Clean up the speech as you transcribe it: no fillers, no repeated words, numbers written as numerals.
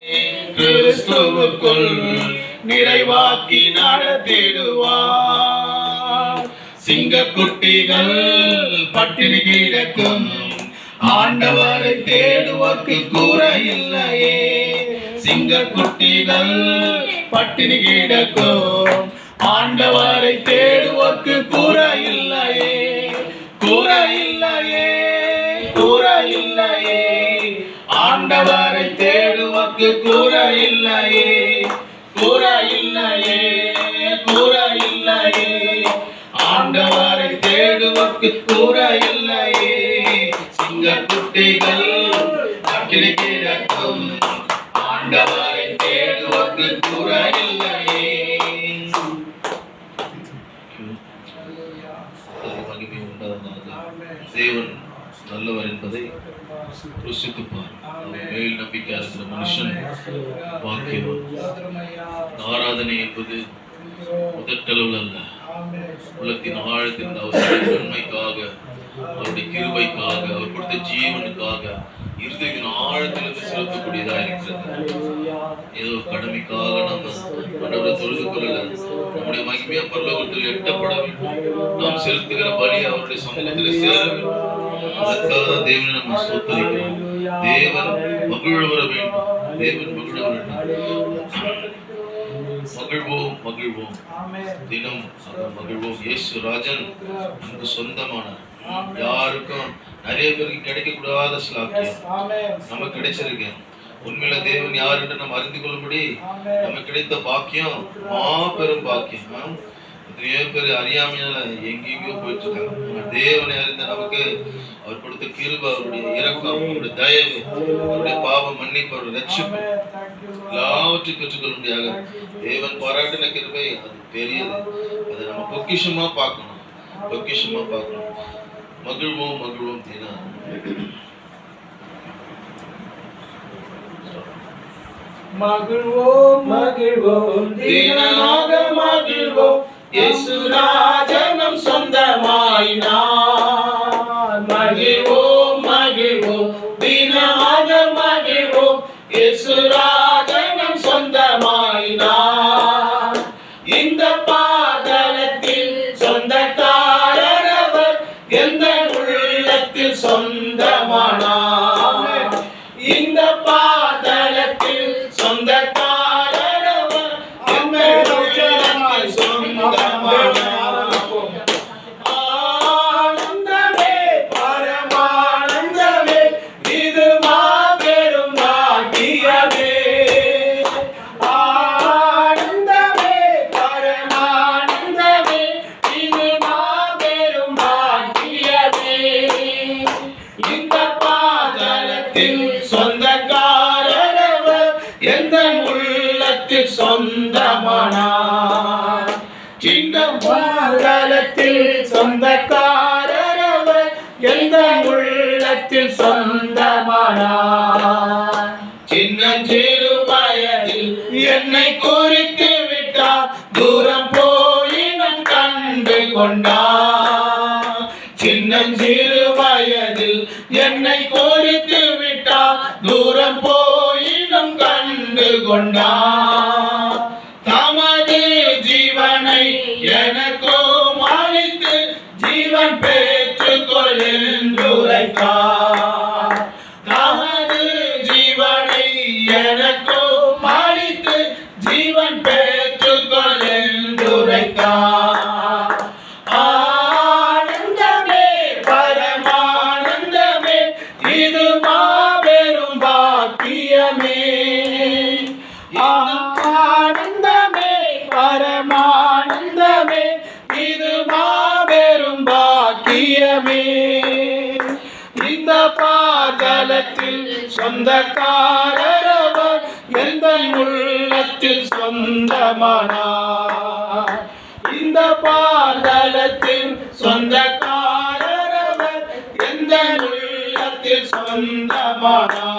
கிறிஸ்துவுக்குள் நிறைவாக்கி நடத்திடுவார். சிங்கக்குட்டிகள் பட்டினி கிடக்கும் ஆண்டவரை தேடுவதற்கு குறையில்லையே. சிங்கக்குட்டிகள் பட்டினி கிடக்கும் ஆண்டவரை தேடுவதற்கு குறையில்லையே. குறையில்லையே, குறையில்லையே, ஆண்டவரை தேடுவதற்கு குறையில்லையே. குறையில்லையே, குறையில்லையே, ஆண்டவரை தேடுவதற்கு குறையில்லையே. சிங்கக்குட்டிகள் பட்டினி கிடக்கும் ஆண்டவரை தேடுவதற்கு குறையில்லையே. மகிமை உண்டாவதாக. தேவன் நல்லவர் என்பதை ருசித்துப்பார். மேல் நம்பிக்கை இருக்கிற மனுஷன் வாக்கியவான். ஆராதனை என்பது முதற்றளவில் அல்ல, உள்ளத்தின் ஆழத்தின் அவருடைய நன்மைக்காக, அவருடைய கிருபைக்காக, அவர் கொடுத்த ஜீவனுக்காக இருதயத்தின் ஆழத்திலிருந்து செலுத்தக்கூடியதாக இருக்கிறது. ஏதோ கடமைக்காக நம்ம ஆண்டவரை தொழுது கொள்ளல. நம்முடைய மகிமையா பரலோகத்தில் எட்டப்பட வேண்டும். நாம் செலுத்துகிற பலி அவருடைய சமூகத்தில் சேர வேண்டும். அதற்காக தேவனை நம்ம ஸ்தோத்திரிக்கிறோம். தேவன் மகிழ வர வேண்டும். தேவன் மகிழ வர வேண்டும். மகிழ்வோம், மகிழ்வோம், தினம் மகிழ்வோம். இயேசு ராஜன் நமக்கு சொந்தமான, யாருக்கும் நிறைய பேருக்கு கிடைக்க கூடாத சிலாக்கியம் நமக்கு கிடைச்சிருக்கு. உண்மையில தேவன் யார் என்று நம்ம அறிந்து கொள்ளும்படி நமக்கு கிடைத்த பாக்கியம் மாபெரும் பாக்கியம். எத்தனையோ பேர் அறியாமையால எங்கெங்கயோ போயிட்டு இருக்காங்க. தேவனை அறிந்த நமக்கு அவர் கொடுத்த கிருபை, அவருடைய இரக்கம், அவருடைய தயவு, அவருடைய பாவம் மன்னிப்பு, அவருடைய ரட்சிப்பு எல்லாவற்றையும் பெற்றுக்கொள்ளும்படியாக தேவன் பாராட்டின கிருபை அது பெரியது. அதை நம்ம பொக்கிஷமா பார்க்கணும், பொக்கிஷமா பார்க்கணும். மகிழ்வோம், மகிழ்வோம் தினம். மகிழ்வோம், மகிழ்வோம், தினமாக மகிழ்வோம். இயேசு ராஜனம் சொந்தமாயினார். மகிழ்வோம், மகிழ்வோம், தினமாக மகிழ்வோம். இயேசு ராஜனம் சொந்தமாயினார். இந்த பாதலத்தில் சொந்தக்காரர் அவர், எந்த உள்ளத்தில் சொந்தமானார். இந்த பாதலத்தில் சொந்தக்காரர் அவர், எந்த உள்ளத்தில் சொந்தமானார். ஆனந்தமே, பரமானந்தமே, இது மாபெரும் பாக்கியமே. ஆனந்தமே, பரமானந்தமே, இது மாபெரும் பாக்கியமே. இந்த பாதலத்தில் சொந்தக்காரர் அவர், எந்த உள்ளத்தில் சொந்தமானார். சின்ன பாதலத்தில் சொந்தக்காரர் அவர், எந்த உள்ளத்தில் சொந்தமானார். சின்னஞ்சிறு வயதில் என்னை குறித்து விட்டார், தூரம் போயினும் கண்டு கொண்டார். சின்னஞ்சிறு வயதில் என்னை குறித்து விட்டார், தூரம் போயினும் கண்டு கொண்டார். தமது ஜீவனை எனக்கும் அளித்து ஜீவன் பெற்றுக்கொள் என்று உரைத்தார். தமது ஜீவனை எனக்கும் அளித்து ஜீவன் பெற்றுக்கொள் என்று உரைத்தார். ஆனந்தமே, பரமானந்தமே, இது மாபெரும் பாக்கியமே. ஆனந்தமே, பரமானந்தமே, இது மாபெரும் பாக்கியமே. இந்த பாதலத்தில் சொந்தக்காரர் அவர், எந்த உள்ளத்தில் சொந்தமானார். இந்த பாதலத்தில் சொந்தக்காரர் அவர், எந்த உள்ளத்தில் சொந்தமானார்.